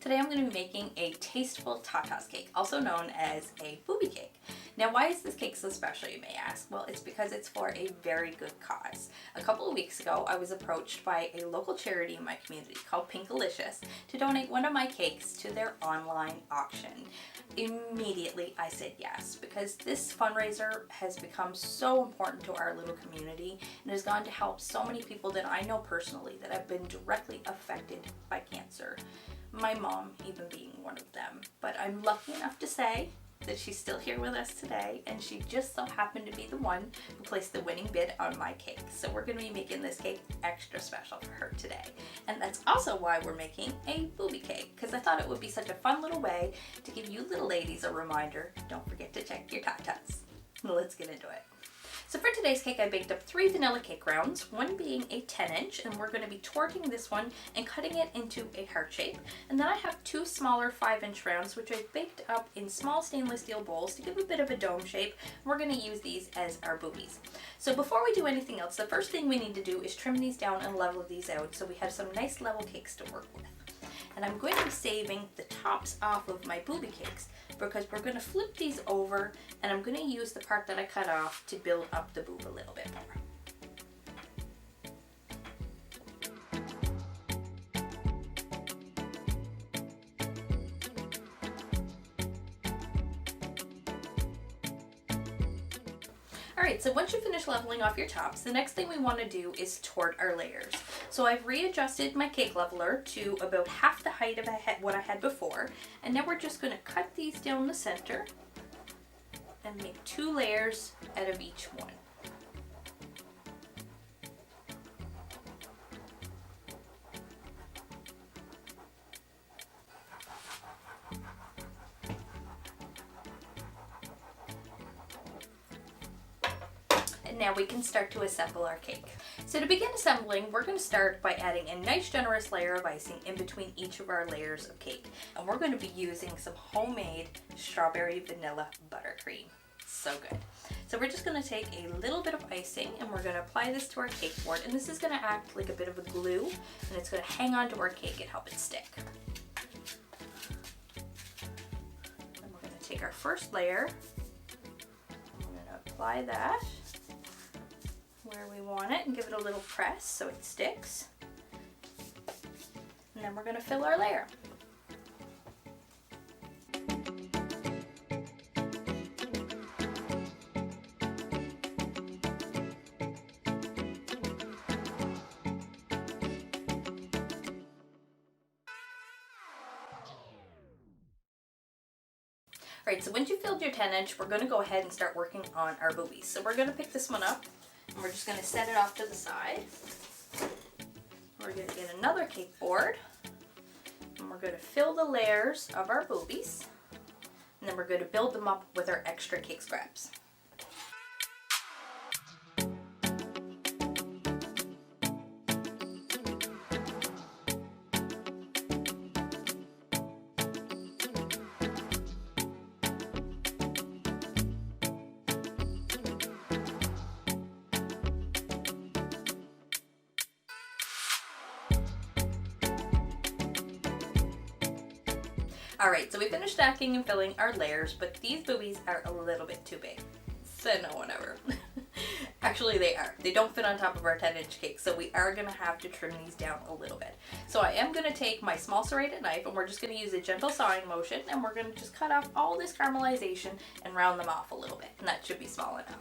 Today I'm going to be making a tasteful tatas cake, also known as a booby cake. Now, why is this cake so special, you may ask? Well, it's because it's for a very good cause. A couple of weeks ago, I was approached by a local charity in my community called BAKE LECHE to donate one of my cakes to their online auction. Immediately, I said yes, because this fundraiser has become so important to our little community and has gone to help so many people that I know personally that have been directly affected by cancer. My mom even being one of them. But I'm lucky enough to say that she's still here with us today, and she just so happened to be the one who placed the winning bid on my cake. So we're going to be making this cake extra special for her today. And that's also why we're making a booby cake, because I thought it would be such a fun little way to give you little ladies a reminder, don't forget to check your tatas. Let's get into it. So for today's cake, I baked up 3 vanilla cake rounds, one being a 10-inch, and we're going to be torting this one and cutting it into a heart shape. And then I have 2 smaller 5-inch rounds, which I've baked up in small stainless steel bowls to give a bit of a dome shape. We're going to use these as our boobies. So before we do anything else, the first thing we need to do is trim these down and level these out so we have some nice level cakes to work with. And I'm going to be saving the tops off of my booby cakes because we're going to flip these over, and I'm going to use the part that I cut off to build up the boob a little bit more. Alright, so once you finish leveling off your tops, the next thing we want to do is tort our layers. So I've readjusted my cake leveler to about half the height of what I had before, and now we're just going to cut these down the center and make 2 layers out of each one. Now we can start to assemble our cake. So to begin assembling, we're going to start by adding a nice generous layer of icing in between each of our layers of cake. And we're going to be using some homemade strawberry vanilla buttercream. So good. So we're just going to take a little bit of icing and we're going to apply this to our cake board. And this is going to act like a bit of a glue, and it's going to hang on to our cake and help it stick. And we're going to take our first layer. I'm going to apply that where we want it and give it a little press so it sticks. And then we're going to fill our layer. Alright, so once you filled your 10-inch, we're going to go ahead and start working on our boobies. So we're going to pick this one up, and we're just going to set it off to the side. We're going to get another cake board, and we're going to fill the layers of our boobies, and then we're going to build them up with our extra cake scraps. Alright, so we finished stacking and filling our layers, but these boobies are a little bit too big. Said no one ever. Actually, they are. They don't fit on top of our 10-inch cake, so we are going to have to trim these down a little bit. So I am going to take my small serrated knife, and we're just going to use a gentle sawing motion, and we're going to just cut off all this caramelization and round them off a little bit, and that should be small enough.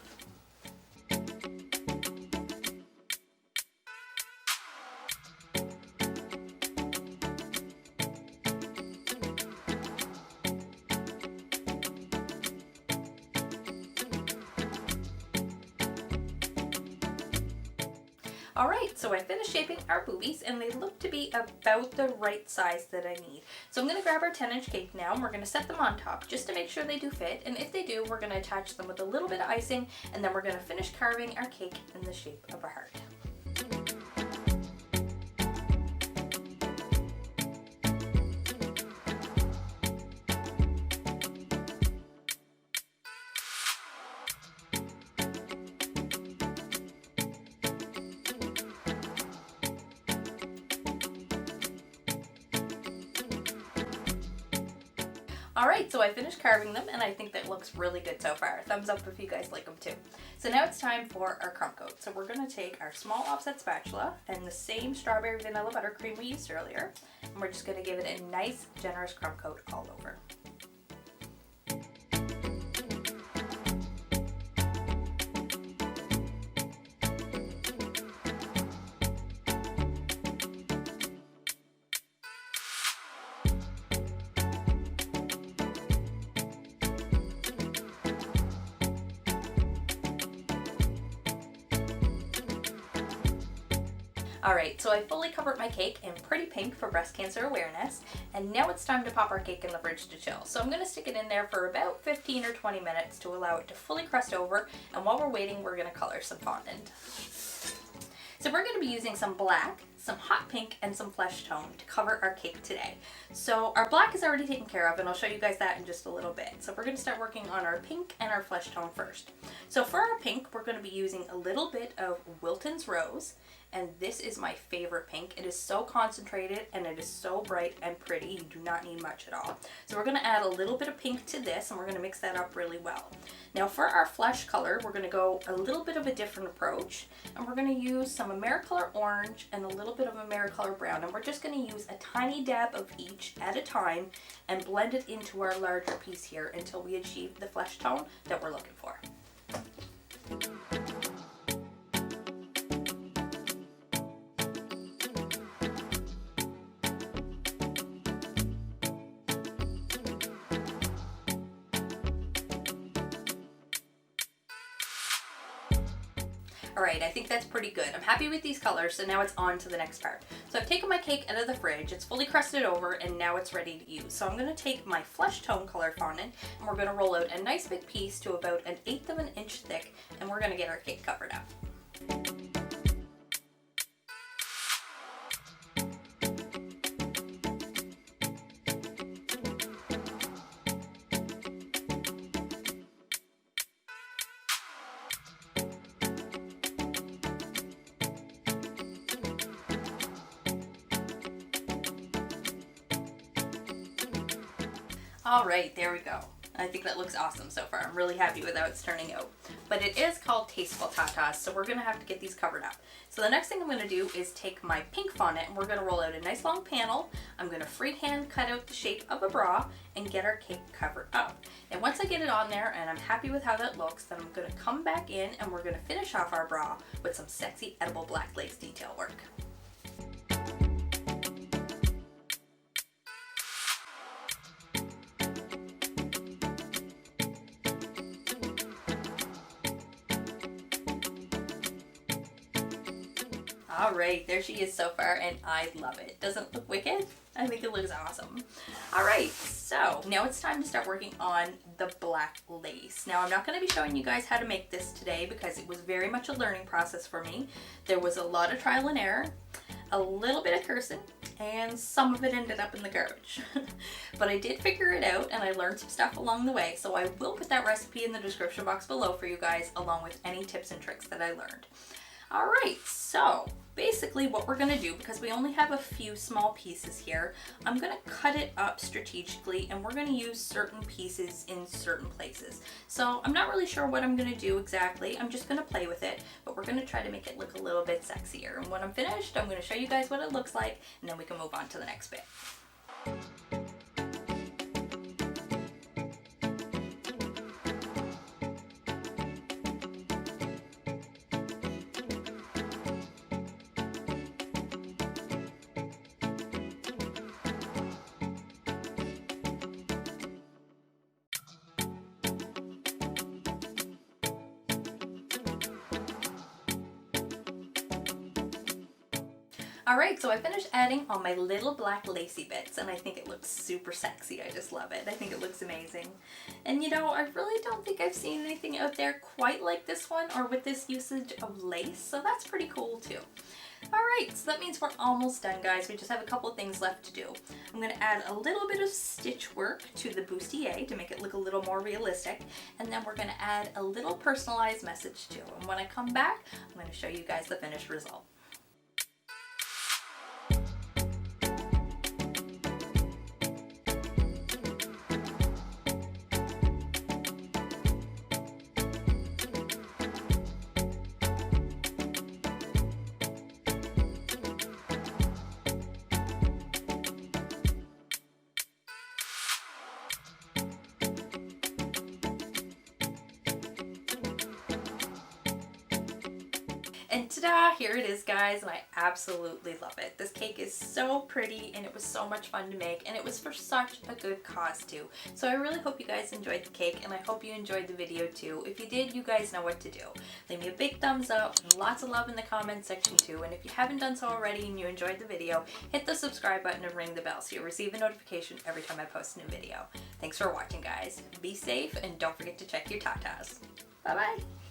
Alright, so I finished shaping our boobies, and they look to be about the right size that I need. So I'm going to grab our 10-inch cake now, and we're going to set them on top just to make sure they do fit, and if they do, we're going to attach them with a little bit of icing, and then we're going to finish carving our cake in the shape of a heart. Alright, so I finished carving them and I think that looks really good so far. Thumbs up if you guys like them too. So now it's time for our crumb coat. So we're going to take our small offset spatula and the same strawberry vanilla buttercream we used earlier, and we're just going to give it a nice generous crumb coat all over. Alright, so I fully covered my cake in pretty pink for breast cancer awareness, and now it's time to pop our cake in the fridge to chill. So I'm going to stick it in there for about 15 or 20 minutes to allow it to fully crust over, and while we're waiting, we're going to color some fondant. So we're going to be using some black, some hot pink, and some flesh tone to cover our cake today. So our black is already taken care of, and I'll show you guys that in just a little bit. So we're going to start working on our pink and our flesh tone first. So for our pink, we're going to be using a little bit of Wilton's Rose, and this is my favorite pink. It is so concentrated and it is so bright and pretty. You do not need much at all. So we're going to add a little bit of pink to this, and we're going to mix that up really well. Now for our flesh color, we're going to go a little bit of a different approach, and we're going to use some AmeriColor orange and a little bit of AmeriColor brown, and we're just going to use a tiny dab of each at a time and blend it into our larger piece here until we achieve the flesh tone that we're looking for. Alright, I think that's pretty good. I'm happy with these colors, so now it's on to the next part. So I've taken my cake out of the fridge, it's fully crusted over, and now it's ready to use. So I'm going to take my flesh tone color fondant, and we're going to roll out a nice big piece to about 1/8 of an inch thick, and we're going to get our cake covered up. Alright, there we go. I think that looks awesome so far. I'm really happy with how it's turning out. But it is called Tasteful Tatas, so we're going to have to get these covered up. So the next thing I'm going to do is take my pink fondant, and we're going to roll out a nice long panel. I'm going to freehand cut out the shape of a bra and get our cake covered up. And once I get it on there and I'm happy with how that looks, then I'm going to come back in and we're going to finish off our bra with some sexy edible black lace detail work. Alright, there she is so far, and I love it. Doesn't it look wicked? I think it looks awesome. Alright, so now it's time to start working on the black lace. Now I'm not going to be showing you guys how to make this today because it was very much a learning process for me. There was a lot of trial and error, a little bit of cursing, and some of it ended up in the garbage. But I did figure it out, and I learned some stuff along the way, so I will put that recipe in the description box below for you guys, along with any tips and tricks that I learned. Alright, so basically what we're going to do, because we only have a few small pieces here, I'm going to cut it up strategically, and we're going to use certain pieces in certain places. So I'm not really sure what I'm going to do exactly. I'm just going to play with it, but we're going to try to make it look a little bit sexier. And when I'm finished, I'm going to show you guys what it looks like, and then we can move on to the next bit. Alright, so I finished adding all my little black lacy bits, and I think it looks super sexy. I just love it. I think it looks amazing. And you know, I really don't think I've seen anything out there quite like this one, or with this usage of lace, so that's pretty cool too. Alright, so that means we're almost done, guys. We just have a couple of things left to do. I'm going to add a little bit of stitch work to the bustier to make it look a little more realistic, and then we're going to add a little personalized message too. And when I come back, I'm going to show you guys the finished result. And ta-da, here it is guys, and I absolutely love it. This cake is so pretty and it was so much fun to make, and it was for such a good cause too. So I really hope you guys enjoyed the cake, and I hope you enjoyed the video too. If you did, you guys know what to do. Leave me a big thumbs up and lots of love in the comment section too. And if you haven't done so already and you enjoyed the video, hit the subscribe button and ring the bell so you'll receive a notification every time I post a new video. Thanks for watching guys. Be safe and don't forget to check your tatas. Bye bye.